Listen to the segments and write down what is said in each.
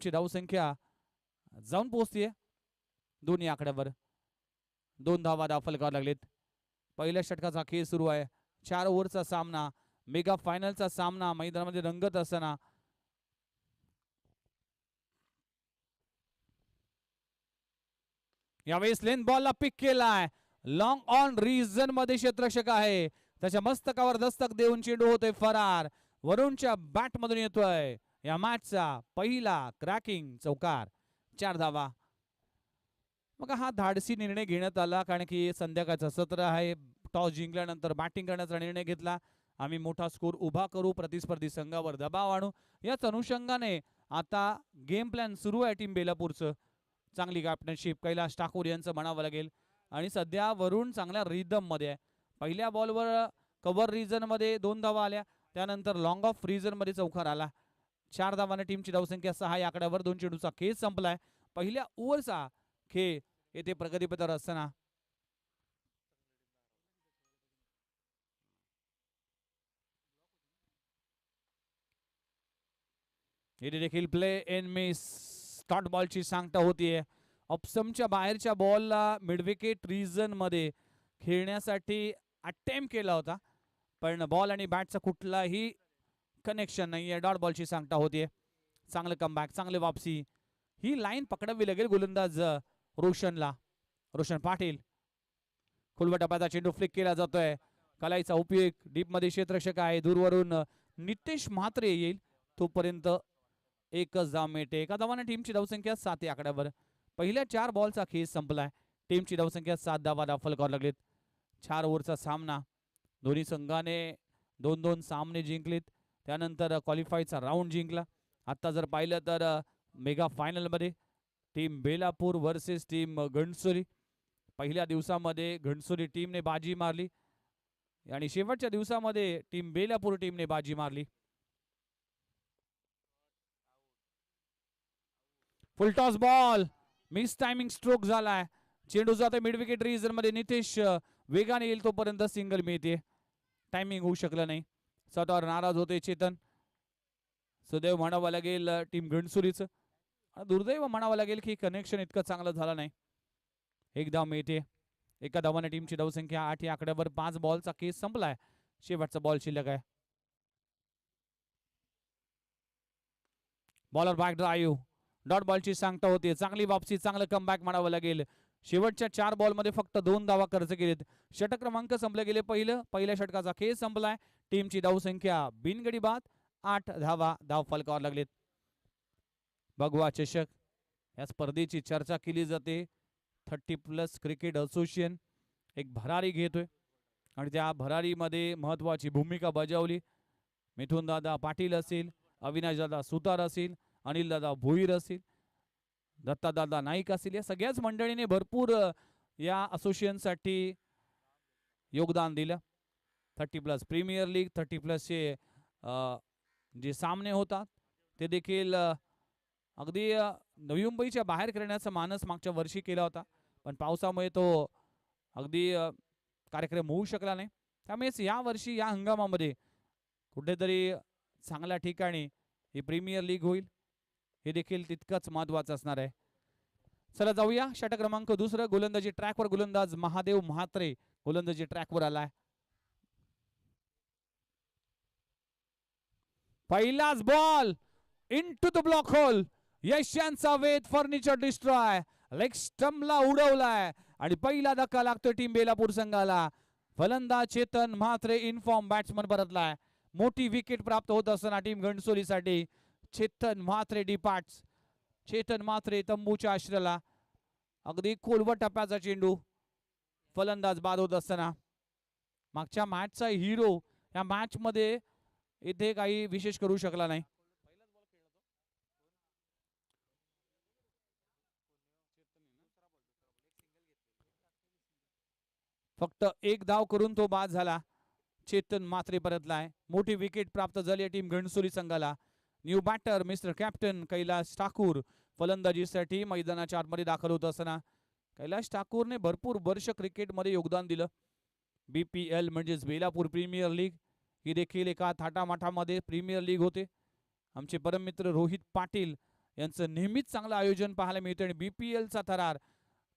टीमची धावसंख्या जाऊन पोहोचतीये दोन्ही आकड्यावर. 2 धावा फलकावर लागलेत. पहिल्या षटकाचा खेळ सुरू आहे. 4 ओव्हरचा सामना, मेगा फायनलचा सामना मैदानामध्ये रंगत असताना यावेळेस लेन बॉलला पिक केलाय. लॉंग ऑन रिजन मध्ये क्षेत्ररक्षक आहे, त्याच्या मस्तकावर दस्तक देऊन चेंडू होतोय फरार. वरुणच्या बॅट मधून येतोय या मॅचचा पहिला क्रॅकिंग चौकार. 4 धावा. मग हा धाडसी निर्णय घेण्यात आला, कारण की संध्याकाळचं सत्र आहे. टॉस जिंकल्यानंतर बॅटिंग करण्याचा निर्णय घेतला. आम्ही मोठा स्कोर उभा करू, प्रतिस्पर्धी संघावर दबाव आणू, याच अनुषंगाने आता गेम प्लॅन सुरू आहे टीम बेलापूरचं. चांगली कॅप्टनशिप कैलाश ठाकूर यांचं म्हणावं लागेल. आणि सध्या वरुण चांगल्या रिदम मध्ये आहे. पहिल्या बॉलवर कव्हर रिजन मध्ये 2 धावा आल्या, त्यानंतर लॉंग ऑफ रिजन मध्ये चौकार आला. 4 धावाने टीमची धावसंख्या 6 या आकड्यावर. 2 चेंडूचा खेळ संपलाय. पहिल्या ओव्हरचा खेळ येथे प्रगतीपथावर असताना येथे देखील प्ले इन मिस स्टॉट बॉलची सांगता होतीये. ऑप्शनच्या बाहेरच्या बॉलला मिडविकेट रिजन मध्ये खेळण्यासाठी अटेम्प्ट केला होता, पण बॉल आणि बॅटचा कुठलाही कनेक्शन नाहीये. डॉट बॉलची सांगता होतीये. चांगलं कमबॅक, चांगली वापसी. ही लाईन पकडावी लागेल गोलंदाज रोशनला. रोशन पाटील. खुलवा टप्प्याचा चेंडू फ्लिक केला जातोय. कलाईचा उपयोग डीप मध्ये क्षेत्ररक्षक आहे. दूरवरून नितेश म्हात्रे येईल, तोपर्यंत एकच धाव मिळते. एका धावाने टीमची धावसंख्या 7 या आकड्यावर. पहिल्या 4 बॉलचा खेळ संपलाय. टीमची धावसंख्या 7 धावा फलकावर लागलीत. 4 ओव्हरचा सामना. दोन्ही संघाने 2-2 सामने जिंकलेत, त्यानंतर क्वालिफायचा राऊंड जिंकला. आता जर पाहिलं तर मेगा फायनल मध्ये team Belapur versus team Ghansoli. पहिल्या दिवसामध्ये घणसोली टीमने बाजी मारली आणि शेवटच्या दिवसामध्ये टीम बेलापूर टीमने बाजी मारली. फुल toss ball, miss timing stroke झालाय. चेंडू जाते मिड विकेट रिजन मध्ये. नितेश वेगाने येईल तोपर्यंत सिंगल मिळते. टायमिंग होऊ शकलं नाही. स्वतःवर नाराज होते चेतन. सुदैव म्हणावं लागेल टीम घणसोलीचं. दुर्दैव म्हणावं लागेल की कनेक्शन इतकं चांगलं झालं नाही. एक धाव मिळते. एका धावाने टीमची धावसंख्या 8 या आकड्यावर. 5 बॉलचा केस संपलाय. शेवटचा बॉल शिल्लक आहे. Bowler back drive. डॉट बॉलची सांगता होती. चांगली वापसी, चांगलं कमबॅक म्हणावं लागेल. शेवटच्या 4 बॉलमध्ये फक्त 2 धावा खर्च केलेत. षटक क्रमांक संपले गेले. पहिल्या षटकाचा खेळ संपलाय. टीमची धावसंख्या बिनगडी बाद 8 धाव फलकावर लागलेत. भगवा चषक या स्पर्धेची चर्चा केली जाते. 30+ क्रिकेट असोसिएशन एक भरारी घेतोय आणि त्या भरारीमध्ये महत्वाची भूमिका बजावली. मिथुन दादा पाटील असेल, अविनाश दादा सुतार असेल, अनिल दादा भोईर असेल, दत्ता दादा नाईक असेल, या सगळ्याच मंडळीने भरपूर या असोसिएशनसाठी योगदान दिलं. 30+ प्रीमियर लीग, 30+ जे सामने होतात ते देखील अगदी नवी मुंबईच्या बाहेर करण्याचा मानस मागच्या वर्षी केला होता, पण पावसामुळे तो अगदी कार्यक्रम होऊ शकला नाही. त्यामुळेच या वर्षी या हंगामामध्ये कुठेतरी चांगल्या ठिकाणी ही प्रीमियर लीग होईल, हे देखील तितकंच महत्त्वाचं असणार आहे. चला जाऊया षटक क्रमांक 2. गोलंदाजी ट्रॅकवर गोलंदाज महादेव म्हात्रे गोलंदाजी ट्रॅकवर आलाय. पहिलाच ball into the block hole. यशांचा वेध फर्निचर डिस्ट्रॉय. लेग स्टंपला उडवलाय आणि पहिला धक्का लागतोय टीम बेलापूर संघाला. फलंदाज चेतन म्हात्रे इनफॉर्म बॅट्समन परतलाय. मोठी विकेट प्राप्त होत असताना टीम घणसोलीसाठी चेतन म्हात्रे डिपार्ट्स. चेतन म्हात्रे तंबूच्या आश्रयाला. अगदी खोलवर टप्प्याचा चेंडू. फलंदाज बाद होत असताना मागच्या मॅचचा हिरो या मॅच मध्ये इथे काही विशेष करू शकला नाही. फक्त 1 धाव करून तो बाद झाला. चेतन म्हात्रे परतलाय. मोठी विकेट प्राप्त झाली टीम घणसोली संघाला. New batter mister captain Kailash Thakur फलंदाजीसाठी मैदानाच्या आतमध्ये दाखल होत असताना कैलाश ठाकूरने भरपूर वर्ष क्रिकेटमध्ये योगदान दिलं. BPL म्हणजेच बेलापूर प्रीमियर लीग ही देखील एका थाटामाटामध्ये प्रीमियर लीग होते. आमचे परममित्र रोहित पाटील यांचं नेहमीच चांगलं आयोजन पाहायला मिळतं आणि BPLचा थरार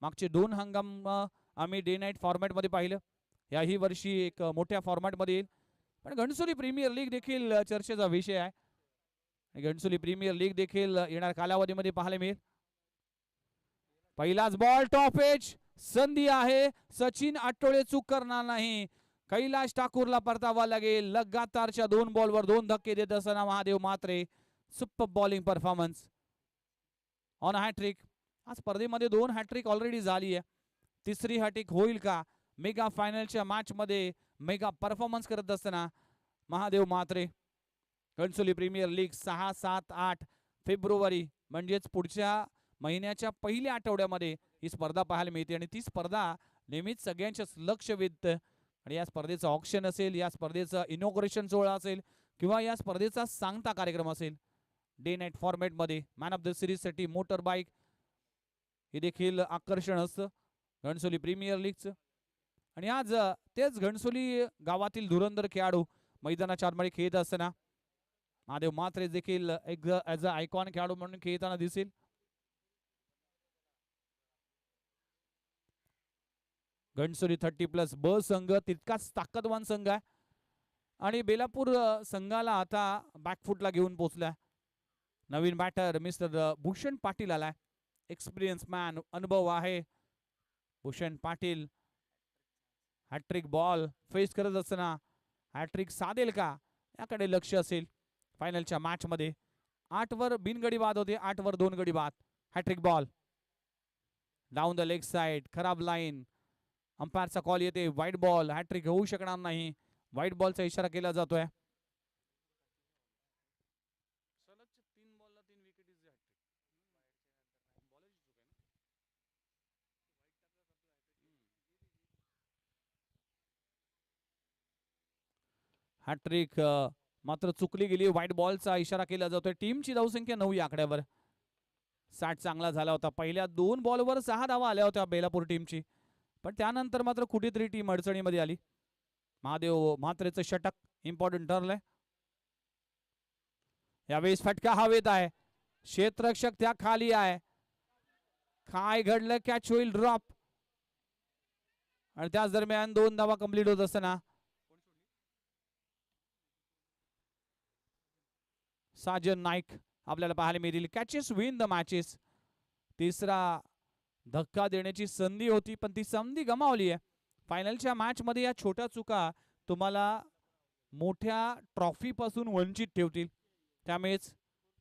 मागचे 2 हंगाम आम्ही डे नाईट फॉर्मॅटमध्ये पाहिलं. याही वर्षी एक मोठ्या फॉर्मॅटमध्ये येईल. पण घणसोली प्रीमियर लीग देखील चर्चेचा विषय आहे. घणसोली प्रीमियर लीग देखील येणाऱ्या कालावधीमध्ये पाहायला मिळेल. पहिलाच बॉल टॉप एज संधी आहे. सचिन आठवले चूक करणार नाही. कैलाश ठाकूरला परतावा लागेल. लगातारच्या 2 बॉलवर 2 धक्के देत असताना Mahadev Mhatre super bowling performance on hattrick. आज स्पर्धेमध्ये 2 हॅट्रिक ऑलरेडी झाली आहे. तिसरी हॅट्रिक होईल का? मेगा फायनलच्या मॅच मध्ये मेगा परफॉर्मन्स करत असताना महादेव म्हात्रे. घणसोली प्रीमियर लीग 6, 7, 8 फेब्रुवारी म्हणजेच पुढच्या महिन्याच्या पहिल्या आठवड्यामध्ये ही स्पर्धा पाहायला मिळते आणि ती स्पर्धा नेहमीच सगळ्यांचं लक्ष वेधतं. आणि या स्पर्धेचं ऑक्शन असेल, या स्पर्धेचा इनॉग्रेशन सोहळा असेल किंवा या स्पर्धेचा सांगता कार्यक्रम असेल, डे नाईट फॉर्मॅटमध्ये मॅन ऑफ द सिरीजसाठी मोटर बाईक हे देखील आकर्षण असतं घणसोली प्रीमियर लीगचं. आणि आज तेच घणसोली गावातील धुरंधर खेळाडू मैदानाच्या आतमध्ये खेळत असताना महादेव म्हात्रे देखील एक ॲज अ आयकॉन खेळाडू म्हणून खेळताना दिसेल. घणसोली 30+ ब संघ तितकाच ताकदवान संघ आहे आणि बेलापूर संघाला आता बॅकफुटला घेऊन पोहोचलाय. नवीन बॅटर मिस्टर भूषण पाटील आलाय. एक्सपिरियन्स मॅन, अनुभव आहे Bhushan Patil. Hattrick ball face करत असताना हॅट्रिक साधेल का याकडे लक्ष असेल. फायनलच्या मॅच मध्ये 8 वर बिनगडी बाद होते, 8 वर 2 गडी बाद. Hattrick ball down the leg side, खराब लाईन. अंपायरचा कॉल येते व्हाईट बॉल. हॅट्रिक होऊ शकणार नाही. व्हाईट बॉलचा इशारा केला जातोय. हॅट्रिक मात्र चुकली गेली. व्हाईट बॉलचा इशारा केला जातोय. टीमची धावसंख्या 9 या आकड्यावर. 60 चांगला झाला होता. पहिल्या 2 बॉलवर 6 धावा आल्या होत्या बेलापूर टीमची, पण त्यानंतर मात्र कुठेतरी टीम अडचणीमध्ये आली. महादेव म्हात्रेचं षटक इम्पॉर्टंट ठरलंय. यावेळेस फटका हवेत आहे. क्षेत्ररक्षक त्या खाली आहे. काय घडलं? कॅच होईल ड्रॉप. आणि त्याच दरम्यान 2 धावा कंप्लीट होत असताना साजन नाईक आपल्याला पाहायला मिळतील. Catches win the matches. तिसरा धक्का देण्याची संधी होती पण ती संधी गमावली आहे. फायनलच्या मॅच मध्ये या छोट्या चुका तुम्हाला मोठ्या ट्रॉफी पासून वंचित ठेवतील. त्यामुळेच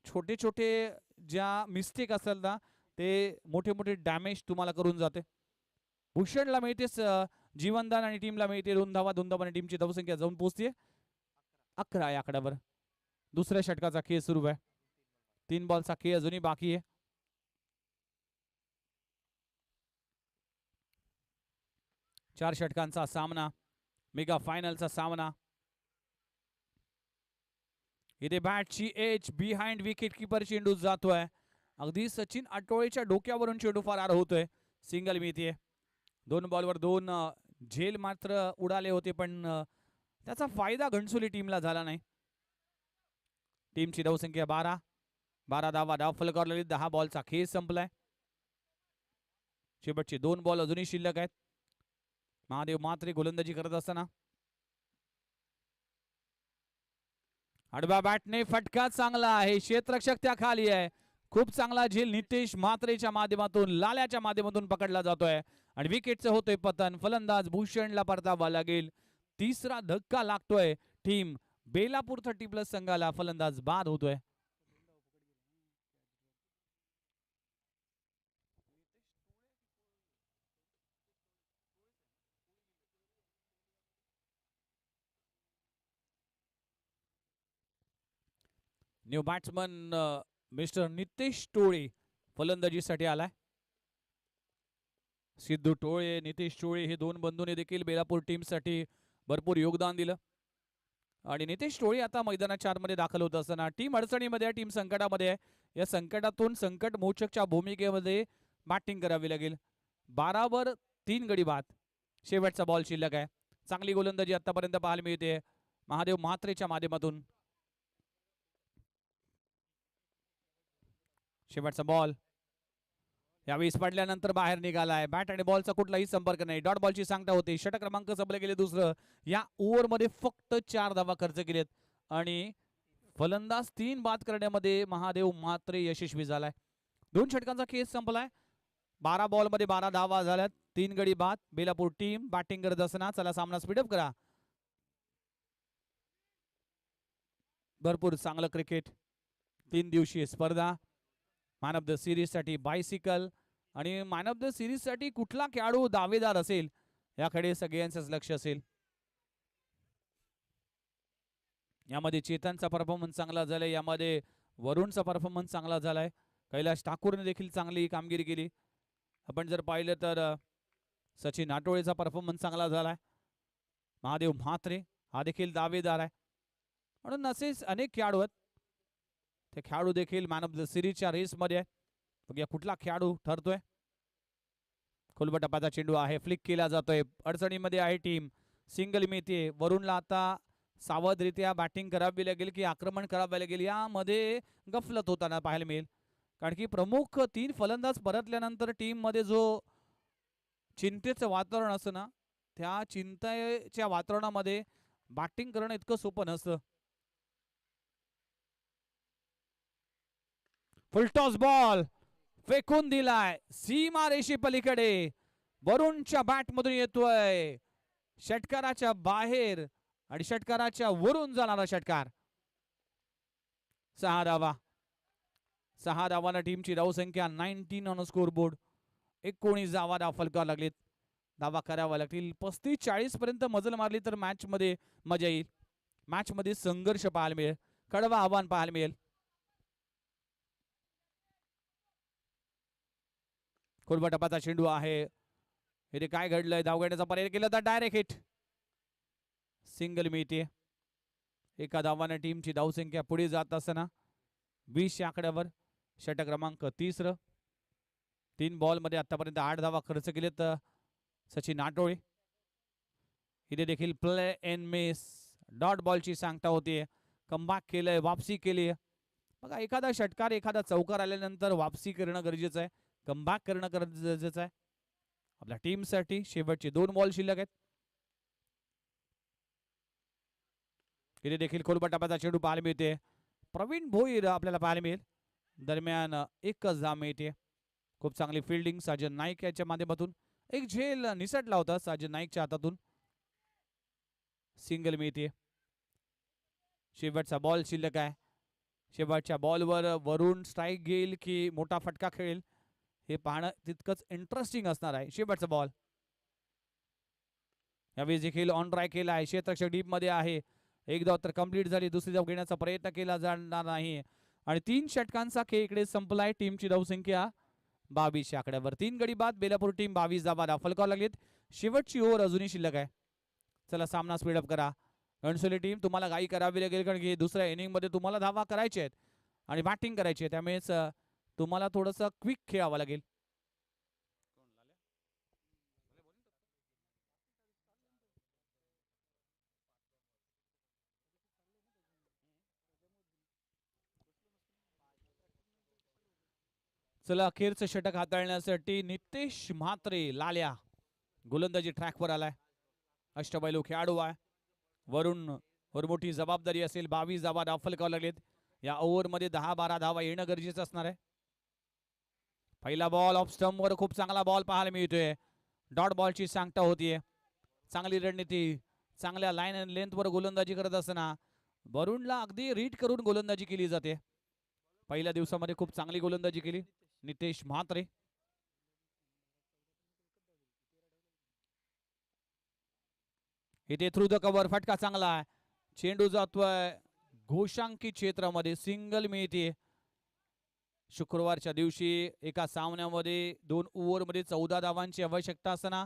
छोटे छोटे ज्या मिस्टेक असेल ना ते मोठे मोठे डॅमेज तुम्हाला करून जाते. भूषणला मिळतेच जीवनदान आणि टीमला मिळते 2 धावा. 2 धावाने टीमची धावसंख्या जाऊन पोहोचते 11 या आकड्यावर. दुसऱ्या षटकाचा खेळ सुरू आहे. 3 बॉलचा खेळ अजूनही बाकी आहे. चार षटकांचा सामना, मेगा फायनलचा सामना. इथे बॅटची एज बिहाइंड विकेट कीपर चेंडू जातोय. अगदी सचिन आठवलेच्या डोक्यावरून चेंडू फरार होतोय. सिंगल मिळते. 2 बॉलवर 2 झेल मात्र उडाले होते पण त्याचा फायदा घणसोली टीमला झाला नाही. टीमची धावसंख्या 12 धावा धाव फलकावलेली. 10 बॉलचा खेळ संपलाय. शेवटचे 2 बॉल अजूनही शिल्लक आहेत. महादेव म्हात्रे गोलंदाजी करत असताना आडव्या बॅटने फटका चांगला आहे. क्षेत्ररक्षक त्या खाली आहे. खूप चांगला झेल नितेश म्हात्रेच्या माध्यमातून, लाल्याच्या माध्यमातून पकडला जातोय आणि विकेटचं होतोय पतन. फलंदाज भूषणला परतावा लागेल. तिसरा धक्का लागतोय टीम बेलापूर 30+ संघाला. फलंदाज बाद होतोय. न्यू बॅट्समन मिस्टर नितेश टोळे फलंदाजीसाठी आलाय. सिद्धू टोळे, नितेश टोळे हे 2 बंधूंनी देखील बेलापूर टीमसाठी भरपूर योगदान दिलं. आणि नितेश टोळे आता मैदानाच्या आतमध्ये दाखल होत असताना टीम अडचणीमध्ये आहे, टीम संकटामध्ये आहे. या संकटातून संकट मोचकच्या भूमिकेमध्ये बॅटिंग करावी लागेल. 12 वर 3 गडी बाद. शेवटचा बॉल शिल्लक आहे. चांगली गोलंदाजी आतापर्यंत पाहायला मिळते महादेव म्हात्रेच्या माध्यमातून. शेवटचा बॉल यावेळी पडल्यानंतर बाहेर निघालाय. बॅट आणि बॉलचा कुठलाही संपर्क नाही. डॉट बॉलची सांगता होती. षटक क्रमांक संपले गेले दुसरं. या ओव्हरमध्ये फक्त 4 धावा खर्च केलेत आणि फलंदाज 3 बाद करण्यामध्ये महादेव म्हात्रे यशस्वी झालाय. 2 षटकांचा खेळ संपलाय. 12 बॉलमध्ये 12 धावा झाल्यात. 3 गडी बाद. बेलापूर टीम बॅटिंग करत असताना चला सामना स्पीडअप करा. भरपूर चांगलं क्रिकेट. 3 दिवसीय स्पर्धा. मॅन ऑफ द सिरीज साठी बायसिकल आणि मॅन ऑफ द सिरीज साठी कुठला खेळाडू दावेदार असेल याकडे सगळ्यांचंच लक्ष असेल. यामध्ये चेतनचा परफॉर्मन्स चांगला झालाय. यामध्ये वरुणचा परफॉर्मन्स चांगला झालाय. कैलाश ठाकूरने देखील चांगली कामगिरी केली. आपण जर पाहिलं तर सचिन नाटोळेचा परफॉर्मन्स चांगला झालाय. महादेव म्हात्रे हा देखील दावेदार आहे. म्हणून असेच अनेक खेळाडू आहेत. ते खेळाडू देखील मॅन ऑफ द सिरीजच्या रेसमध्ये आहे. बघूया कुठला खेळाडू ठरतोय. खोलबट टप्प्याचा चेंडू आहे. फ्लिक केला जातोय. अडचणीमध्ये आहे टीम. सिंगल मिळते. वरुणला आता सावधरित्या बॅटिंग करावी लागेल की आक्रमण करावे लागेल यामध्ये गफलत होताना पाहायला मिळेल. कारण की प्रमुख 3 फलंदाज परतल्यानंतर टीम मध्ये जो चिंतेचं वातावरण असतं ना त्या चिंतेच्या वातावरणामध्ये बॅटिंग करणं इतकं सोपं नसतं. फुलटॉस बॉल फेकून दिलाय सीमा रेषे पलीकडे. वरुणच्या बॅट मधून येतोय षटकाराच्या बाहेर आणि षटकाराच्या वरून जाणारा षटकार. 6 धावा. 6 धावांना टीमची धावसंख्या 19 ऑन स्कोर बोर्ड. 19 धावा फलकावर लागलीत. धावा करावा लागतील. 35-40 पर्यंत मजल मारली तर मॅच मध्ये मजा येईल. मॅच मध्ये संघर्ष पाहायला मिळेल. कडवा आव्हान पाहायला मिळेल. खोलबट टप्प्याचा चेंडू आहे. इथे काय घडलंय. धाव घेण्याचा प्रयत्न केला तर डायरेक्ट हिट. सिंगल मिळते. एका धावाने टीमची धावसंख्या पुढे जात असताना 20 या आकड्यावर. षटक क्रमांक 30. 3 बॉल मध्ये आतापर्यंत 8 धावा खर्च केलेत सचिन नाटोळे. इथे देखील प्ले एन मिस डॉट बॉलची सांगता होती. कमबॅक केलंय. वापसी केली. बघा एखादा षटकार एखादा चौकार आल्यानंतर वापसी करणं गरजेचं आहे. कमबॅक करणं गरजेचं आहे आपल्या टीमसाठी. शेवटचे 2 बॉल शिल्लक आहेत. इथे देखील खोलबट टप्प्याचा चेंडू पाहायला मिळते. प्रवीण भोईर आपल्याला पाहायला मिळेल. दरम्यान एकच धाव मिळते. खूप चांगली फिल्डिंग साजन नाईक याच्या माध्यमातून. एक झेल निसटला होता साजन नाईकच्या हातातून. सिंगल मिळते. शेवटचा बॉल शिल्लक आहे. शेवटच्या बॉलवर वरुण स्ट्राईक घेईल की मोठा फटका खेळेल हे पाहणं तितकंच इंटरेस्टिंग असणार आहे. शेवटचा बॉल यावेळी देखील ऑन ट्राय केला आहे. क्षेत्ररक्षक डीप मध्ये आहे. एक धाव तर कंप्लीट झाली. दुसरी धाव घेण्याचा प्रयत्न केला जाणार नाही आणि 3 षटकांचा खेळ इकडे संपलाय. टीमची धावसंख्या 22 आकड्यावर. 3 गडी बाद. बेलापूर टीम 22 धावा फलकावर लागलीत. शेवटची ओव्हर अजूनही शिल्लक आहे. चला सामना स्पीडअप करा. घणसोली टीम तुम्हाला घाई करावी लागेल कारण की दुसऱ्या इनिंग मध्ये तुम्हाला धावा करायचे आहेत आणि बॅटिंग करायची आहे. त्यामुळेच तुम्हाला थोडंसं क्विक खेळावं लागेल. चला अखेरचं षटक हाताळण्यासाठी नितेश म्हात्रे लाल्या गोलंदाजी ट्रॅकवर आलाय. अष्टपैलू खेळाडू आहे. वरुण वर मोठी जबाबदारी असेल. 22 धावा फलकावर लागलेत. या ओव्हरमध्ये 10-12 धावा येणं गरजेचं असणार आहे. पहिला बॉल ऑफ स्टंप वर खूप चांगला बॉल पाहायला मिळतोय. डॉट बॉलची सांगता होतीये. चांगली रणनीती. चांगल्या लाईन अँड लेंथ वर गोलंदाजी करत असताना वरुणला अगदी रीड करून गोलंदाजी केली जाते. पहिल्या दिवसामध्ये खूप चांगली गोलंदाजी केली नितेश म्हात्रे. इथे थ्रू द कव्हर फटका चांगला आहे. चेंडू जातोय घोषांकित क्षेत्रामध्ये. सिंगल मिळते. शुक्रवारच्या दिवशी एका सामन्यामध्ये 2 ओव्हरमध्ये 14 धावांची आवश्यकता असताना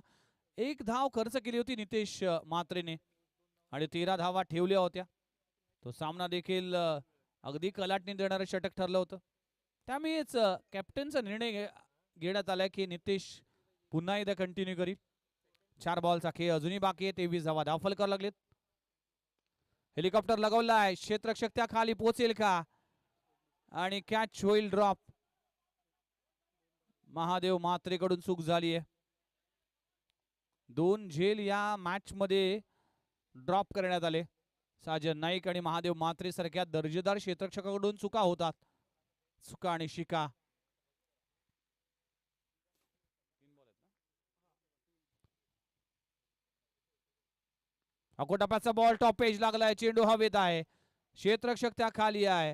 1 धाव खर्च केली होती नितेश म्हात्रेने आणि 13 धावा ठेवल्या होत्या. तो सामना देखील अगदी कलाटणी देणारं षटक ठरलं होतं. त्यामुळेच कॅप्टनचा निर्णय घेण्यात आलाय की नितेश पुन्हा एकदा कंटिन्यू करील. 4 बॉलचा खेळ अजूनही बाकी आहे. 23 धावा धावफल करावं लागलेत. हेलिकॉप्टर लगवलाय. क्षेत्ररक्षक त्या खाली पोहोचेल का आणि कॅच होईल ड्रॉप. महादेव म्हात्रेकडून चूक झाली आहे. 2 झेल या मॅच मध्ये ड्रॉप करण्यात आले. साजन नाईक आणि महादेव म्हात्रे सारख्या दर्जेदार क्षेत्ररक्षकाकडून चुका होतात. चुका आणि शिका. अकोटाप्याचा बॉल टॉप पेज लागलाय. चेंडू हवेत आहे. क्षेत्ररक्षक त्या खाली आहे.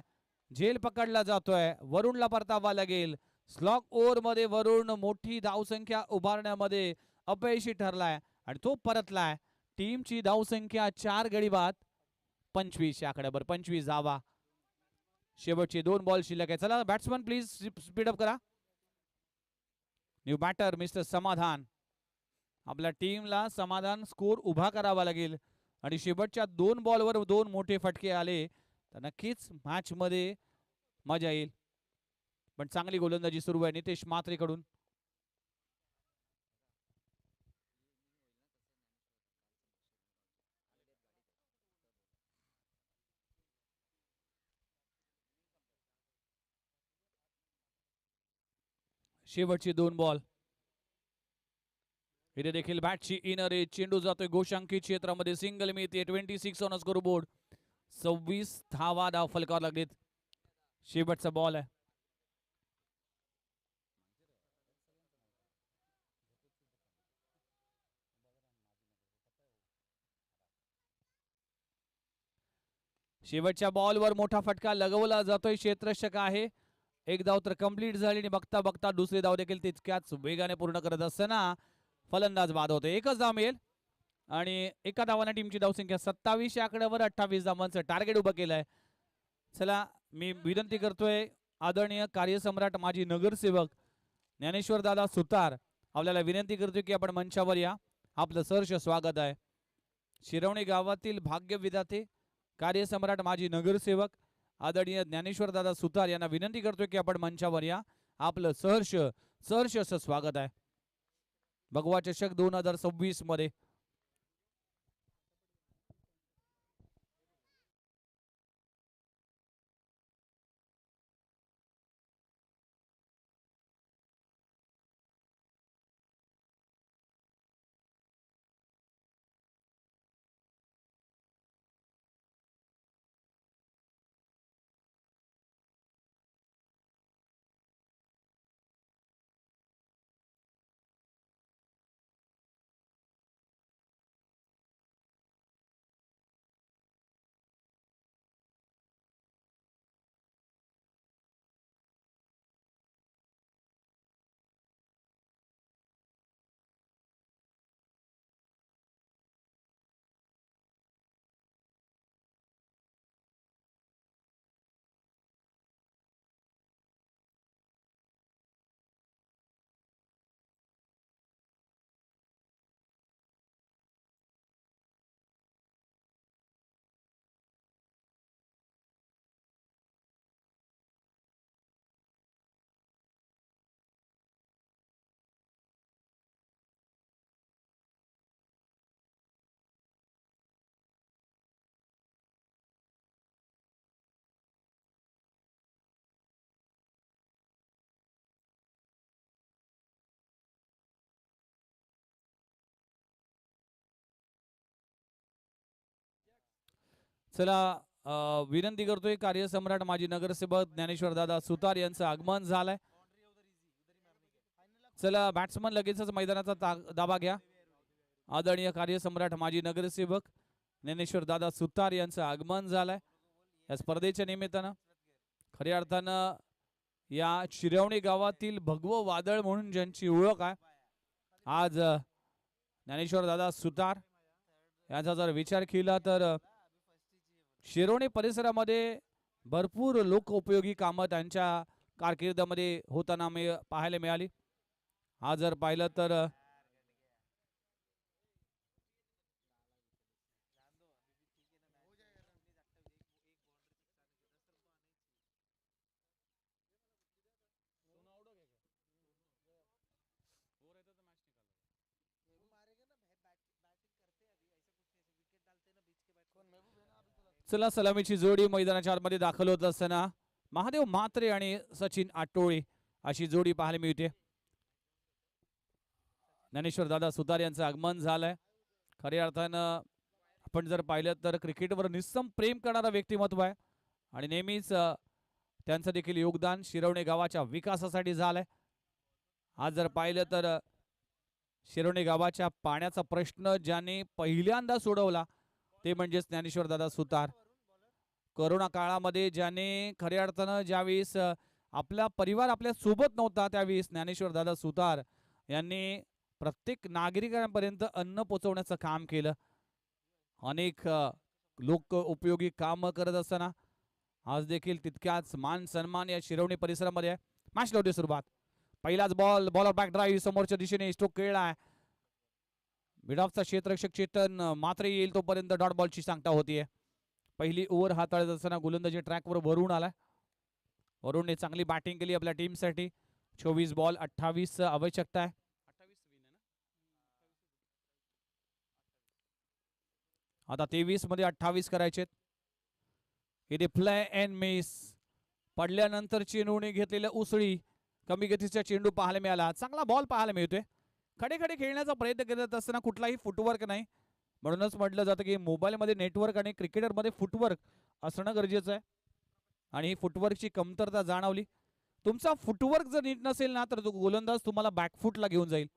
झेल पकडला जातोय. वरुणला परतावा लागेल. स्लॉग ओव्हर मध्ये वरुण मोठी धावसंख्या उभारण्यामध्ये अपयशी ठरलाय आणि तो परतलाय. टीमची धावसंख्या 4 गडी बाद 25 या आकड्यावर 25 धावा. शेवटचे 2 बॉल शिल्लक आहे. चला बॅट्समन प्लीज स्पीड अप करा. न्यू बॅटर मिस्टर समाधान. आपल्या टीमला समाधान स्कोर उभा करावा लागेल आणि शेवटच्या 2 बॉलवर 2 मोठे फटके आले तर नक्कीच मॅच मध्ये मजा येईल. पण चांगली गोलंदाजी सुरू आहे नितेश म्हात्रेकडून. शेवटचे 2 बॉल. इथे देखील बॅटची इनर एज. चेंडू जातोय गोशांकित क्षेत्रामध्ये. सिंगल मिळते. 26 ऑन स्कोर बोर्ड. 26 धावा धाव फलकावर लागलेत. शेवटचा बॉल आहे. शेवटच्या बॉलवर मोठा फटका लगवला जातोय. क्षेत्ररक्षक आहे. एक धाव तर कंप्लीट झाली आणि बघता बघता दुसरी धाव देखील तितक्याच वेगाने पूर्ण करत असताना फलंदाज बाद होते. एकच धाव मिळेल आणि एका धावाने टीमची धावसंख्या 27 या आकड्यावर 28 धावांचं टार्गेट उभं केलंय. चला मी विनंती करतोय आदरणीय कार्यसम्राट माजी नगरसेवक ज्ञानेश्वर दादा सुतार आपल्याला विनंती करतोय की आपण मंचावर या. आपलं सहर्ष स्वागत आहे. शिरवणी गावातील भाग्य विधाते कार्यसम्राट माजी नगरसेवक आदरणीय ज्ञानेश्वर दादा सुतार यांना विनंती करतोय की आपण मंचावर या. आपलं सहर्ष असं स्वागत आहे. भगवा चषक 2026 मध्ये चला विनंती करतोय कार्यसम्राट माजी नगरसेवक ज्ञानेश्वर दादा सुतार यांचं आगमन झालंय. चला बॅट्समन लगेचच मैदानाचा दाबा घ्या. आदरणीय कार्यसम्राट माजी नगरसेवक ज्ञानेश्वर दादा सुतार यांचं आगमन झालंय या स्पर्धेच्या निमित्तानं. खऱ्या अर्थानं या शिरवणी गावातील भगवं वादळ म्हणून ज्यांची ओळख आहे आज ज्ञानेश्वर दादा सुतार यांचा जर विचार केला तर शिरवणी परिसरामध्ये भरपूर लोकोपयोगी कामं त्यांच्या कारकिर्दीमध्ये होताना पाहायला मिळाली. आज जर पाहिलं तर चला सलामीची जोडी मैदानाच्या आतमध्ये दाखल होत असताना महादेव म्हात्रे आणि सचिन आटोळे अशी जोडी पाहायला मिळते. ज्ञानेश्वर दादा सुतार यांचं आगमन झालंय. खऱ्या अर्थानं आपण जर पाहिलं तर क्रिकेटवर निस्सम प्रेम करणारा व्यक्तिमत्व आहे आणि नेहमीच त्यांचं देखील योगदान शिरवणे गावाच्या विकासासाठी झालंय. आज जर पाहिलं तर शिरवणे गावाच्या पाण्याचा प्रश्न ज्याने पहिल्यांदा सोडवला ते म्हणजेच ज्ञानेश्वर दादा सुतार. कोरोना काळामध्ये ज्याने खऱ्या अर्थानं ज्यावेळेस आपला परिवार आपल्या सोबत नव्हता त्यावेळेस ज्ञानेश्वर दादा सुतार यांनी प्रत्येक नागरिकांपर्यंत अन्न पोचवण्याचं काम केलं. अनेक लोक उपयोगी काम करत असताना आज देखील तितक्याच मान सन्मान या शिरवणे परिसरामध्ये आहे. मॅच होते सुरुवात. पहिलाच बॉल, बॉलर बॅक ड्राईव्ह समोरच्या दिशेने स्ट्रोक खेळलाय. मिडऑफचा क्षेत्ररक्षक चेतन मात्र येईल तोपर्यंत डॉट बॉलची सांगता होतीये. पहिली ओव्हर हाताळत असताना गोलंदाजी ट्रॅकवर वरून आलाय. वरूनने चांगली बॅटिंग केली आपल्या टीमसाठी. 24 बॉल 28 आवश्यकता आहे. आता 23 मध्ये 28 करायचे. इथे प्ले अँड मिस. पडल्यानंतर चेंडूने घेतलेल्या उसळी कमी गतीचा चेंडू पाहायला मिळाला. चांगला बॉल पाहायला मिळतोय. खडे खडे खेळण्याचा प्रयत्न करत असताना कुठलाही फुटवर्क नाही. म्हणूनच म्हटलं जातं की मोबाईलमध्ये नेटवर्क आणि क्रिकेटरमध्ये फुटवर्क असणं गरजेचं आहे. आणि ही फुटवर्कची कमतरता जाणवली. तुमचा फुटवर्क जर नीट नसेल ना तर तो गोलंदाज तुम्हाला बॅकफुटला घेऊन जाईल.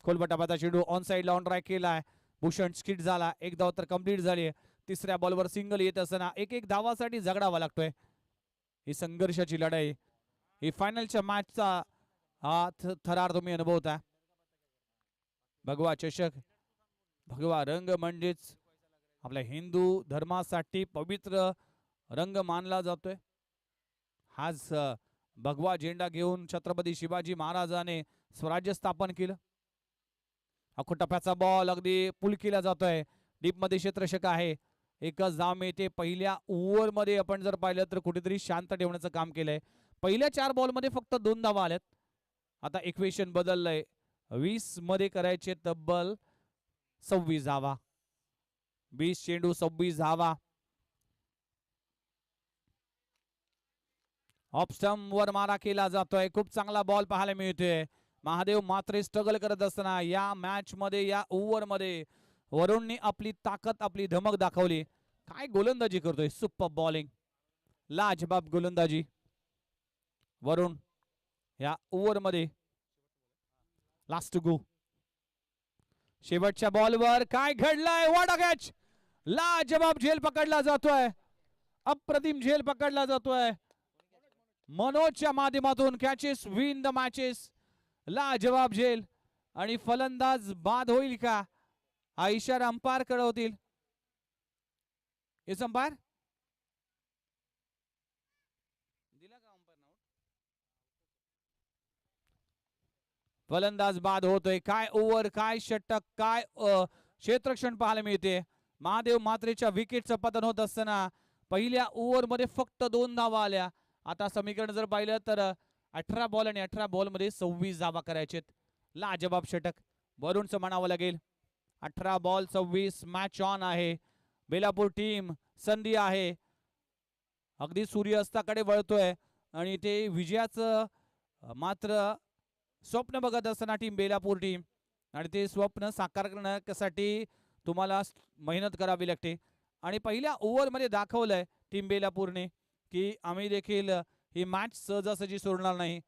खोलबटाबाचा चेंडू ऑन साइडला ऑन ट्रॅक केलाय. भूषण स्किट झाला. एक धाव तर कंप्लीट झाली. तिसऱ्या बॉलवर सिंगल येत असताना एक धावासाठी झगडावा लागतोय. ही संघर्षाची लढाई, ही फायनलच्या मॅचचा हा थरार तुम्ही अनुभवता. भगवा चषक, भगवा रंग म्हणजेच आपल्या हिंदू धर्मासाठी पवित्र रंग मानला जातोय. हाच भगवा झेंडा घेऊन छत्रपती शिवाजी महाराजांनी स्वराज्य स्थापन केलं. अख्खो टप्प्याचा बॉल अगदी पुल केला जातोय. डीप मध्ये क्षेत्ररक्षक आहे. एकच धाव मिळते. पहिल्या ओव्हर मध्ये आपण जर पाहिलं तर कुठेतरी शांत ठेवण्याचं काम केलंय. पहिल्या 4 बॉल मध्ये फक्त 2 धावा आल्यात. आता इक्वेशन बदललंय. 20 मध्ये करायचे तब्बल 26 धावा. 20 चेंडू 26 धावा. ऑफ स्टंप वर मारा केला जातोय. खूप चांगला बॉल पाहायला मिळतोय. महादेव मात्रे स्ट्रगल करत असताना या मॅच मध्ये या ओव्हर मध्ये वरुणने आपली ताकद आपली धमक दाखवली. काय गोलंदाजी करतोय. सुपर बॉलिंग, लाजबाब गोलंदाजी वरुण या ओव्हर मध्ये. लास्ट गो. शेवटच्या बॉलवर काय घडलंय. What a catch. लाजबाब झेल पकडला जातोय. अप्रतिम झेल पकडला जातोय. मनोजच्या माध्यमातून कॅचेस विन द मॅचेस. लाजवाब झेल आणि फलंदाज बाद होईल का हा इशारा अंपायर कळवतील. इस अंपायर दिला का अंपायर आउट. फलंदाज बाद होतोय. काय ओव्हर, काय षटक, काय क्षेत्ररक्षण पाहायला मिळते. महादेव मात्रेच्या विकेटचं पतन होत असताना पहिल्या ओव्हर मध्ये फक्त 2 धावा आल्या. आता समीकरण जर पाहिलं तर 18 बॉल आणि 18 बॉल मध्ये 26 धावा करायचेत. लाजबाब षटक वरुणचं म्हणावं लागेल. 18 बॉल 26. मॅच ऑन आहे. बेलापूर टीम संधी आहे. अगदी सूर्यास्ताकडे वळतोय आणि ते विजयाचं मात्र स्वप्न बघत असताना टीम बेलापूर टीम आणि ते स्वप्न साकार करण्यासाठी तुम्हाला मेहनत करावी लागते. आणि पहिल्या ओव्हर मध्ये दाखवलंय टीम बेलापूरने की आम्ही देखील ही मॅच सहजासहजी सोडणार नाही.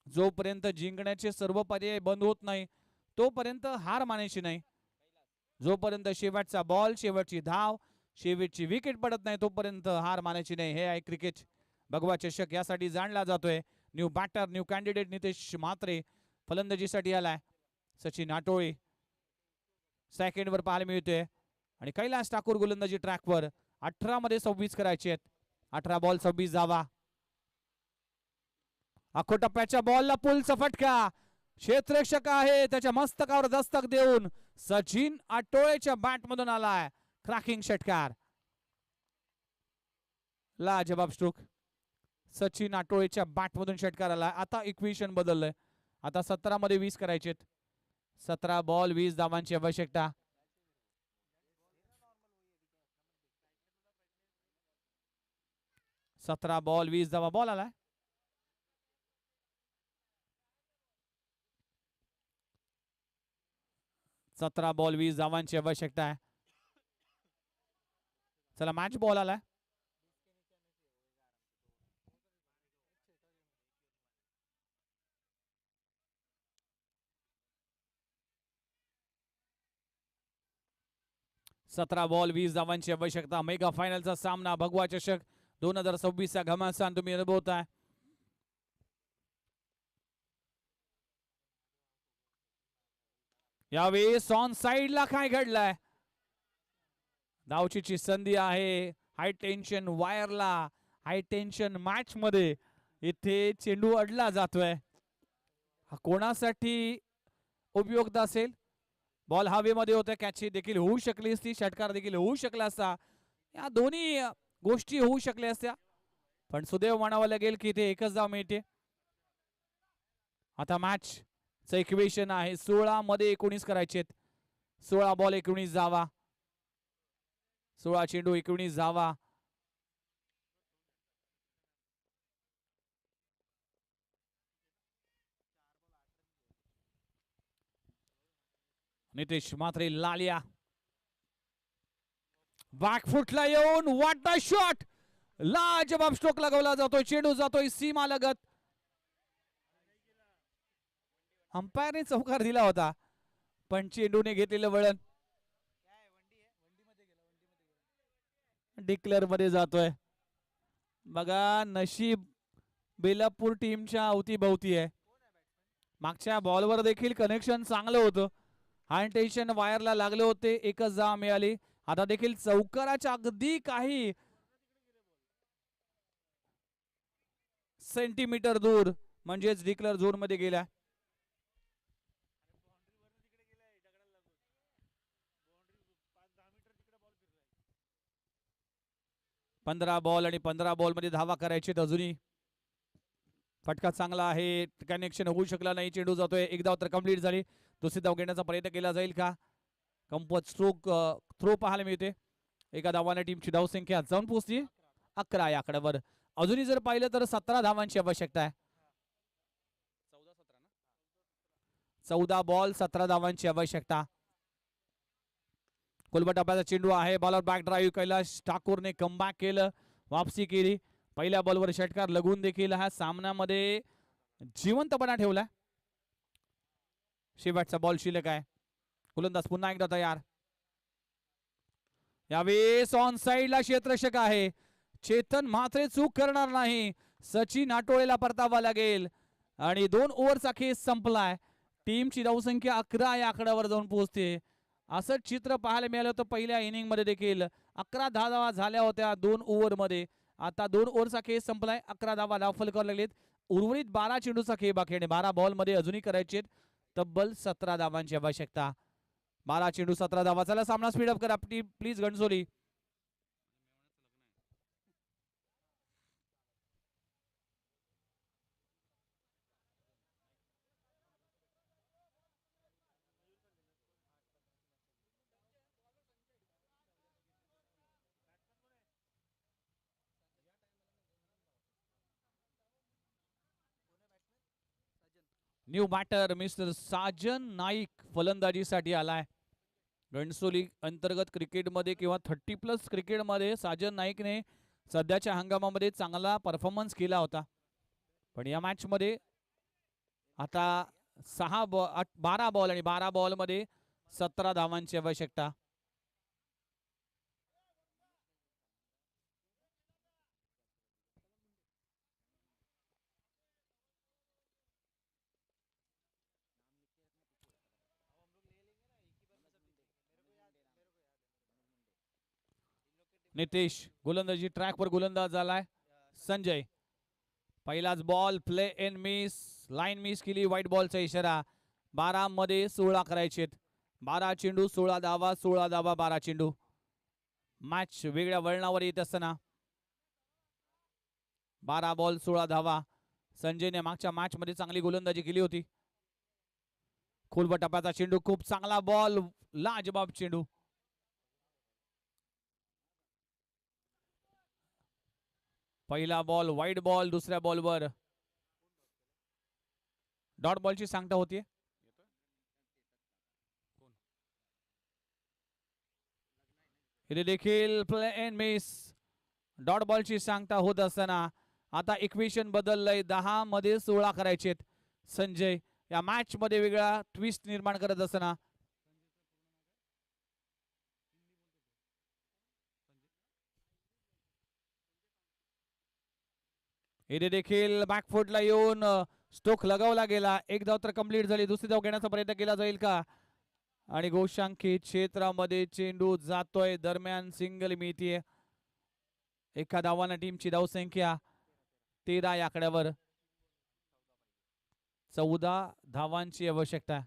जोपर्यंत जिंकण्याचे सर्व पर्याय बंद होत नाही तोपर्यंत हार मानायची नाही. जोपर्यंत शेवटचा बॉल, शेवटची धाव, शेवटची विकेट पडत नाही तोपर्यंत हार मानायची नाही. हे आहे क्रिकेट. भगवा चषक यासाठी जाणला जातोय. New batter, new candidate Nitesh Mhatre फलंदाजीसाठी आलाय. सचिन आटोळे सेकंड वर पाहायला मिळतोय आणि कैलास ठाकूर गोलंदाजी ट्रॅकवर. 18 मध्ये 26 करायचे आहेत. 18 बॉल 26 धावा. अख्खो टप्प्याच्या बॉलला पुलचा फटका. क्षेत्ररक्षक आहे त्याच्या मस्तकावर दस्तक देऊन सचिन आटोळेच्या बॅट मधून आलाय क्रॅकिंग षटकार. लाजवाब स्ट्रोक. सचिन आटोळेच्या बॅट मधून षटकार आलाय. आता इक्वेशन बदललंय. आता 17 मध्ये 20 करायचे. 17 बॉल 20 धावांची आवश्यकता. सतरा बॉल 20 धावा. बॉल आलाय. 17 बॉल 20 धावांची आवश्यकता आहे. चला मॅच बॉल आलाय. सतरा बॉल 20 धावांची आवश्यकता. मेगा फायनलचा सामना भगवा चषक 2026 चा घमासान तुम्ही अनुभवताय. यावेळेस ऑन साइडला काय घडलंय? धावचीची संधी आहे. हाय टेन्शन वायरला, हाय टेन्शन मॅच मध्ये इथे चेंडू अडला जातोय. हा कोणासाठी उपयुक्त असेल? बॉल हवेमध्ये होता, कॅच देखील होऊ शकली असती, षटकार देखील होऊ शकला असता. या दोन्ही गोष्टी होऊ शकल्या असत्या, पण सुदैव म्हणावं लागेल की इथे एकच धाव मिळते. आता मॅच चं इक्वेशन आहे 16 मध्ये 19 करायचे. 16 बॉल 19 धावा, 16 चेंडू 19 धावा. नितेश मात्रे लालिया बॅकफुटला येऊन व्हॉट अ शॉट. लाजबाब स्ट्रोक लगावला जातोय. चेंडू जातोय सीमा लगत. अंपायरने चौकार दिला होता, पण चेंडूने घेतलेलं वळण डिक्लेअर मध्ये जातोय. बघा नशीब बेलापूर टीमच्या अवतीभवती आहे. मागच्या बॉलवर देखील कनेक्शन चांगलं होतं. हाय टेन्शन वायरला लागले होते, एकच धाव मिळाली. आता देखील चौकाराच्या अगदी काही सेंटीमीटर दूर म्हणजेच डिक्लेअर झोन मध्ये गेला. पंधरा बॉल आणि 15 बॉल मध्ये धावा करायचे. अजूनही फटका चांगला आहे, कनेक्शन होऊ शकला नाही. चेंडू जातोय. एक धाव तर कंप्लीट झाली. दुसरी धाव घेण्याचा प्रयत्न केला जाईल का? कंपत स्ट्रोक थ्रो पाहायला मिळते. एका धावाने टीमची धावसंख्या जाऊन पोहोचली 11 या आकड्यावर. अजूनही जर पाहिलं तर 17 धावांची आवश्यकता आहे. 14 बॉल 17 धावांची आवश्यकता. कोलबटाप्याचा चेंडू आहे. बॉलर बॅक ड्राईव्ह कैलाश ठाकूरने कमबॅक केलं, वापसी केली. पहिल्या बॉलवर षटकार लगून देखील हा सामन्यामध्ये जिवंतपणा ठेवला. शेवटचा बॉल शिल्लक आहे. गोलंदाज पुन्हा एकदा तयार. यावेळेस ऑन साइडला क्षेत्ररक्षक आहे. चेतन म्हात्रे चूक करणार नाही. सचिन आटोळेला परतावा लागेल आणि 2 ओव्हरचा खेळ संपलाय. टीमची धावसंख्या 11 या आकड्यावर जाऊन पोहोचते. असं चित्र पाहायला मिळालं होतं पहिल्या इनिंग मध्ये देखील. 11 धावा झाल्या होत्या 2 ओव्हर मध्ये. आता 2 ओव्हरचा खेळ संपलाय. 11 धावा धावफल करायला लागलेत. उर्वरित 12 चेंडूचा खेळ बाकी आहे. 12 बॉल मध्ये अजूनही करायचे तब्बल 17 धावांची आवश्यकता. 12 चेंडू 17 धावा. चला सामना स्पीडअप करा please Ghansoli. New batter mister Sajan Naik फलंदाजीसाठी आलाय. घणसोली अंतर्गत क्रिकेटमध्ये किंवा 30+ क्रिकेटमध्ये साजन नाईकने सध्याच्या हंगामामध्ये चांगला परफॉर्मन्स केला होता. पण या मॅच मध्ये आता 12 बॉल आणि 12 बॉल मध्ये 17 धावांची आवश्यकता. नितेश गोलंदाजी ट्रॅकवर गोलंदाज झालाय. संजय पहिलाच ball play in miss, line miss केली. व्हाईट बॉलचा इशारा. 12 मध्ये 16 करायचे. 12 चेंडू 16 धावा, 16 धावा 12 चेंडू. मॅच वेगळ्या वळणावर येत असताना 12 बॉल 16 धावा. संजयने मागच्या मॅच मध्ये चांगली गोलंदाजी केली होती. खोलवर टप्प्याचा चेंडू, खूप चांगला बॉल, लाजबाब चेंडू. पहिला बॉल वाईड बॉल. दुसऱ्या बॉलवर डॉट बॉलची सांगता होती. इथे देखील प्ले एंड मिस. डॉट बॉलची सांगता होत असताना आता इक्वेशन बदललंय. 10 मध्ये 16 करायचेत. संजय या मॅच मध्ये वेगळा ट्विस्ट निर्माण करत असताना इथे देखील बॅकफुटला येऊन स्टोक लगावला गेला. एक धाव तर कंप्लीट झाली. दुसरी धाव घेण्याचा प्रयत्न केला जाईल का? आणि गोशांकी क्षेत्रामध्ये चेंडू जातोय. दरम्यान सिंगल मिळतीये. एका धावानं टीमची धावसंख्या 13 या आकड्यावर. 14 धावांची आवश्यकता.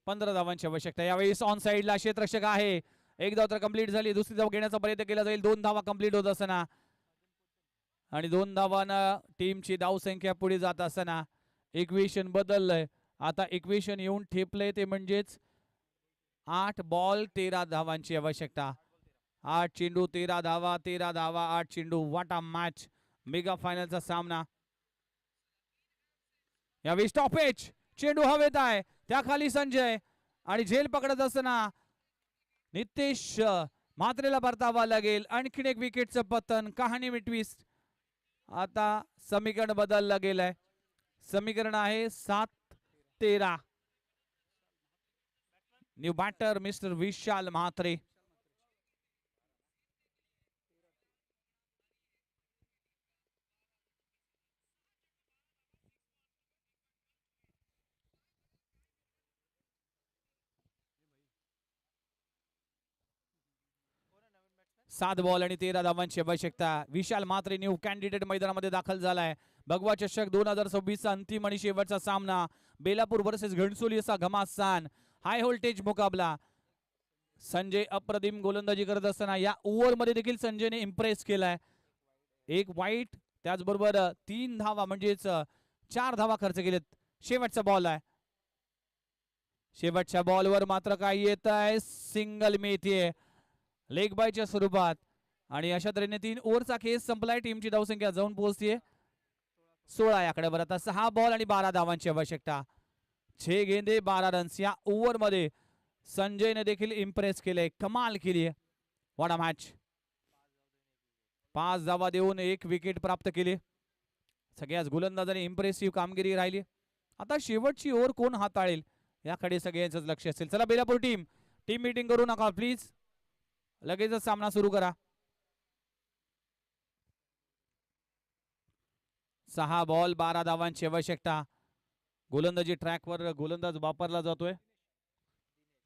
पंधरा धावांची आवश्यकता. यावेळेस ऑन साइडला क्षेत्ररक्षक आहे. एक धाव तर कंप्लीट झाली. दुसरी धाव घेण्याचा प्रयत्न केला जाईल. 2 धावा कंप्लीट होत असताना आणि 2 धावानं टीमची धावसंख्या पुढे जात असताना इक्वेशन बदललंय. आता इक्वेशन येऊन ठेपलंय ते म्हणजेच 8 बॉल 13 धावांची आवश्यकता. 8 चेंडू 13 धावा. 13 धावा 8 चेंडू. What a match. मेगा फायनलचा सामना. यावेळी स्टॉपेज. चेंडू हवेत आहे. त्याखाली संजय आणि झेल पकडत असताना नितेश म्हात्रेला परतावा लागेल. आणखीन एक विकेटचं पतन. कहाणी में ट्विस्ट. आता समीकरण बदललं गेलंय. समीकरण आहे 7-13. न्यू बॅटर मिस्टर विशाल म्हात्रे. सात बॉल आणि 13 धावांची आवश्यकता. विशाल म्हात्रे न्यू कॅन्डिडेट मैदानामध्ये दाखल झालाय. भगवा चषक 2026 चा अंतिम आणि शेवटचा सामना. बेलापूर वर्सेस घणसोली असा घमासान हाय व्होल्टेज मुकाबला. संजय अप्रतिम गोलंदाजी करत असताना या ओव्हर मध्ये देखील संजयने इम्प्रेस केलाय. एक वाईट त्याचबरोबर 3 धावा म्हणजेच 4 धावा खर्च केलेत. शेवटचा बॉल आहे. शेवटच्या बॉलवर मात्र काय येत आहे. सिंगल मिळतीये लेग बायच्या स्वरूपात. आणि अशा तऱ्हेने 3 ओव्हरचा खेळ संपलाय. टीमची धावसंख्या जाऊन पोहोचतीये 16 या आकड्यावर. आता 6 बॉल आणि 12 धावांची आवश्यकता. 6 गेंदे 12 रन्स. या ओव्हर मध्ये संजयने देखील इम्प्रेस केले. कमाल केली. What a match. 5 धावा देऊन 1 विकेट प्राप्त केली. सगळ्याच गोलंदाजाने इम्प्रेसिव्ह कामगिरी राहिली. आता शेवटची ओव्हर कोण हाताळेल याकडे सगळ्यांचंच लक्ष असेल. चला बेलापूर टीम मीटिंग करू नका प्लीज. लगेचच सामना सुरू करा. 6 बॉल 12 धावांची आवश्यकता. गोलंदाजी ट्रॅकवर गोलंदाज वापरला जातोय.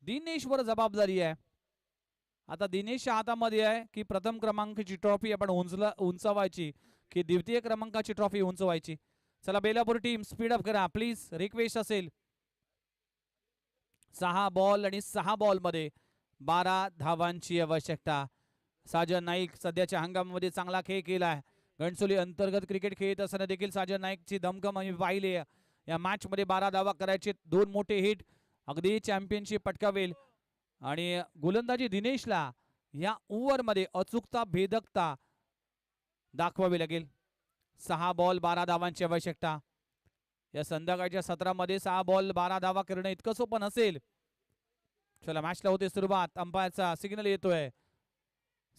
दिनेशवर जबाबदारी आहे. आता दिनेशच्या हातामध्ये आहे की प्रथम क्रमांकाची ट्रॉफी आपण उंचवायची की द्वितीय क्रमांकाची ट्रॉफी उंचवायची. चला बेलापूर टीम स्पीड अप करा प्लीज. रिक्वेस्ट असेल. 6 बॉल आणि 6 बॉल मध्ये 12 धावांची आवश्यकता. साजन नाईक सध्याच्या हंगामामध्ये चांगला खेळ केलाय. घणसोली अंतर्गत क्रिकेट खेळत असताना देखील साजन नाईकची दमखम आम्ही पाहिली. या मॅच मध्ये 12 धावा करायचे. 2 मोठे हिट. अगदी चॅम्पियनशिप पटकावेल. आणि गोलंदाजी दिनेशला या ओव्हर मध्ये अचूकता भेदकता दाखवावी लागेल. 6 बॉल 12 धावांची आवश्यकता. या संध्याकाळच्या सत्रामध्ये 6 बॉल 12 धावा करणं इतकं सोपं नसेल. चला मॅचला होते सुरुवात. अंपायरचा सिग्नल येतोय.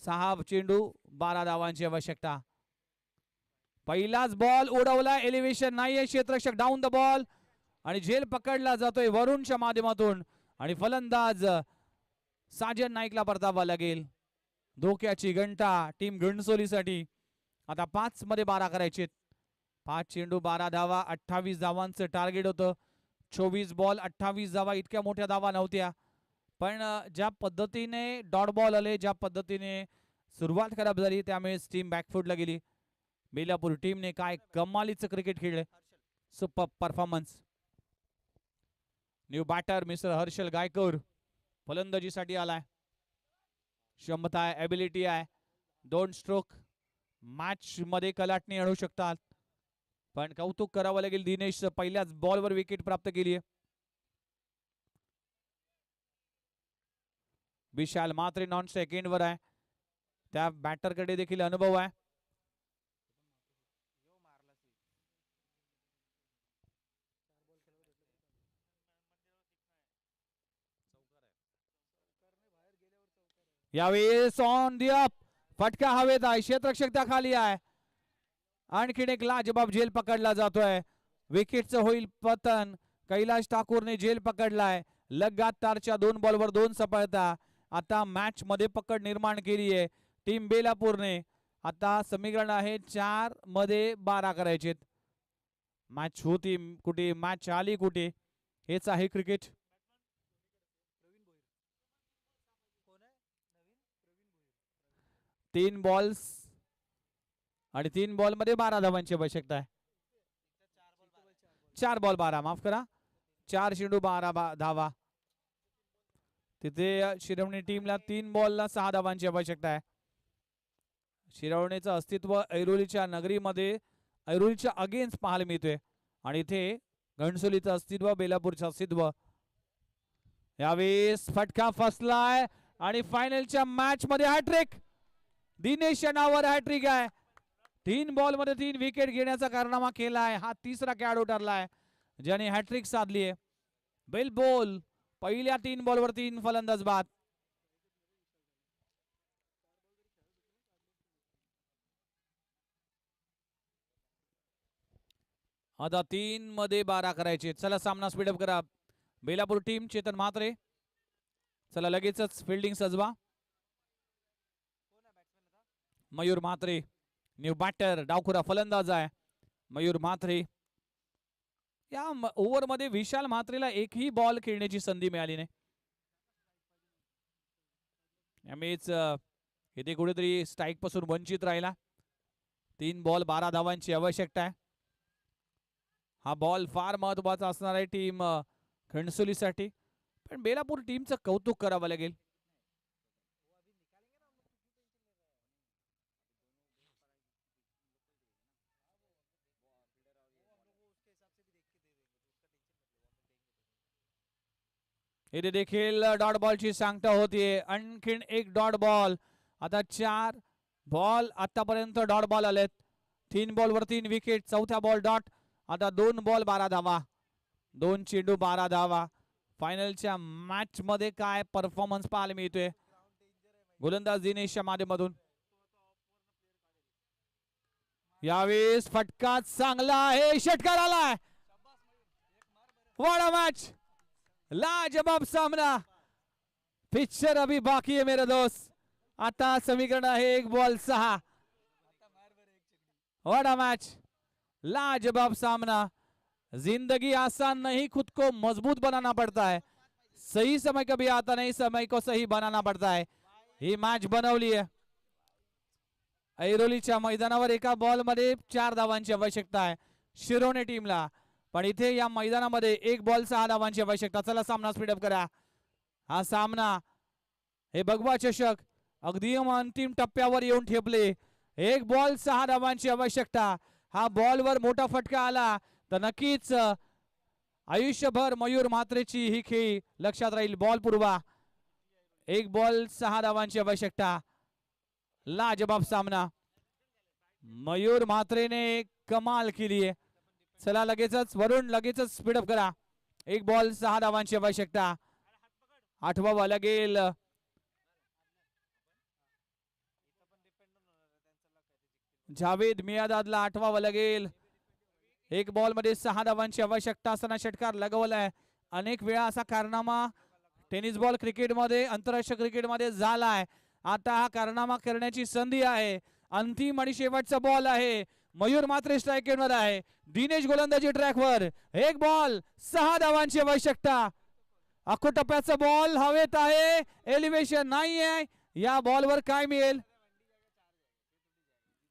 6 चेंडू 12 धावांची आवश्यकता. पहिलाच बॉल उडवला. एलिव्हेशन नाहीये. क्षेत्ररक्षक डाऊन द बॉल आणि झेल पकडला जातोय वरुणच्या माध्यमातून. आणि फलंदाज साजन नाईकला परतावा लागेल. धोक्याची घंटा टीम घणसोलीसाठी. आता 5 मध्ये 12 करायचे. 5 चेंडू 12 धावा. 28 धावांचं टार्गेट होतं. 24 बॉल 28 धावा. इतक्या मोठ्या धावा नव्हत्या. पण ज्या पद्धतीने डॉट बॉल आले, ज्या पद्धतीने सुरुवात खराब झाली, त्यामुळे टीम बॅकफुटला गेली. बेलापूर टीमने काय कमालीचं क्रिकेट खेळले. Super performance. New batter mister Harshal Gaikar फलंदाजीसाठी आलाय. क्षमता आहे, एबिलिटी आहे. 2 स्ट्रोक मॅच मध्ये कलाटणी आणू शकतात. पण कौतुक करावं लागेल दिनेश पहिल्याच बॉलवर विकेट प्राप्त केली आहे. विशाल मात्रे नॉन सेकंड वर आहे. त्या बॅटर कडे देखील अनुभव आहे. यावेळेस ऑन दी अप फटका हवेत आहे. क्षेत्ररक्षक त्या खाली आहे. आणखीन एक लाजबाब झेल पकडला जातोय. विकेटचं होईल पतन. कैलाश ठाकूरने झेल पकडलाय. लगातारच्या 2 बॉलवर 2 सफलता. आता मॅच मध्ये पकड निर्माण केली आहे टीम बेलापूरने. आता समीकरण आहे 4 मध्ये 12 करायचे. मॅच होती कुठे, मॅच आली कुठे, हेच आहे क्रिकेट. तीन बॉल्स आणि 3 बॉल मध्ये 12 धावांची आवश्यकता आहे. 4 बॉल 12, माफ करा, 4 चेंडू 12 धावा. तिथे शिरवणी टीमला 3 बॉलला 6 धावांची आवश्यकता आहे. शिरवणीचं अस्तित्व ऐरोलीच्या नगरीमध्ये ऐरोलीच्या अगेन्स्ट पाहायला मिळतोय आणि इथे घणसोलीचं अस्तित्व, बेलापूरचं अस्तित्व. यावेळेस फटका फसलाय आणि फायनलच्या मॅच मध्ये हॅट्रिक. दिनेश नावावर हॅट्रिक आहे. 3 बॉल मध्ये 3 विकेट घेण्याचा कारनामा केलाय. हा तिसरा खेळाडू ठरलाय ज्याने हॅट्रिक साधली आहे. बेल बॉल पहिल्या 3 बॉलवर 3 फलंदाज बाद. आता 3 मध्ये 12 करायचे. चला सामना स्पीडअप करा. बेलापूर टीम चेतन म्हात्रे, चला लगेचच फिल्डिंग सजवा. मयूर म्हात्रे न्यू बॅटर, डावखुरा फलंदाज आहे मयूर म्हात्रे. या ओव्हर मध्ये विशाल म्हात्रेला एकही बॉल खेळण्याची संधी मिळाली नाही. यामुळेच इथे कुठेतरी स्ट्राईक पासून वंचित राहिला. 3 बॉल 12 धावांची आवश्यकता आहे. हा बॉल फार महत्वाचा असणार आहे टीम घणसोलीसाठी. पण बेलापूर टीमचं कौतुक करावं लागेल. इथे देखील डॉट बॉलची सांगता होतीये. आणखीन एक डॉट बॉल. आता 4 बॉल आतापर्यंत डॉट बॉल आलेत. 3 बॉलवर 3 विकेट. चौथ्या बॉल डॉट. आता 2 बॉल 12 धावा, 2 चेंडू 12 धावा. फायनलच्या मॅच मध्ये काय परफॉर्मन्स पाहायला मिळतोय गोलंदाज दिनेशच्या माध्यमातून. यावेळेस फटका चांगला आहे. षटकार आलाय. व्हाट अ मॅच, लाजवाब सामना. पिक्चर अभी बाकी है मेरे दोस्त. आता समीकरण आहे 1 बॉल 6. व्हाट अ मैच, लाजवाब सामना. जिंदगी आसान नहीं, खुद को मजबूत बनाना पड़ता है. सही समय कभी आता नहीं, समय को सही बनाना पड़ता है. ही मॅच बनवली आहे. ऐरोलीच्या मैदानावर एका बॉल मध्ये 4 धावांची आवश्यकता आहे शिरोणे टीमला. पण इथे या मैदानामध्ये 1 बॉल 6 धावांची आवश्यकता. चला सामना स्पीडअप करा. हा सामना, हे भगवा चषक अगदी अंतिम टप्प्यावर येऊन ठेपले. 1 बॉल 6 धावांची आवश्यकता. हा बॉलवर मोठा फटका आला तर नक्कीच आयुष्यभर मयूर म्हात्रेची ही खेळी लक्षात राहील. बॉल पुरवा. 1 बॉल 6 धावांची आवश्यकता. लाजवाब सामना. मयूर म्हात्रेने कमाल केली आहे. चला लगेचच वरून लगेचच स्पीडअप करा. 1 बॉल 6 धावांची आवश्यकता. आठवावा लागेल. जावेद मियादादला आठवावा लागेल. 1 बॉल मध्ये 6 धावांची आवश्यकता असताना षटकार लगवलाय. अनेक वेळा असा कारनामा टेनिस बॉल क्रिकेटमध्ये, आंतरराष्ट्रीय क्रिकेटमध्ये झालाय. आता हा कारनामा करण्याची संधी आहे. अंतिम आणि शेवटचा बॉल आहे. मयूर म्हात्रे स्ट्राईकवर आहे. दिनेश गोलंदाजी ट्रॅकवर. 1 बॉल 6 धावांची आवश्यकता. अख्खो टप्प्याचा बॉल हवेत आहे. एलिव्हेशन नाहीये. या बॉलवर काय मिळेल,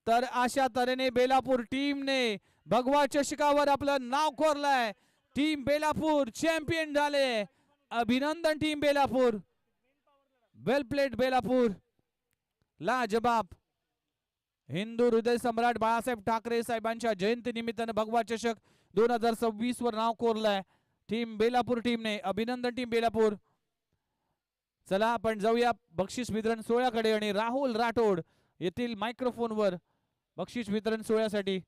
तर अशा तऱ्हेने बेलापूर टीमने भगवा चषकावर आपलं नाव कोरलंय. टीम बेलापूर चॅम्पियन झाले. अभिनंदन टीम बेलापूर. वेल प्लेड बेलापूर. लाजबाब. हिंदू हृदय सम्राट बाळासाहेब ठाकरे साहेबांच्या जयंती निमित्तानं भगवा चषक 2026 वर नाव कोरलंय टीम बेलापूर टीमने. अभिनंदन टीम बेलापूर. चला आपण जाऊया बक्षीस वितरण सोहळ्याकडे आणि राहुल राठोड येथील मायक्रोफोनवर बक्षीस वितरण सोहळ्यासाठी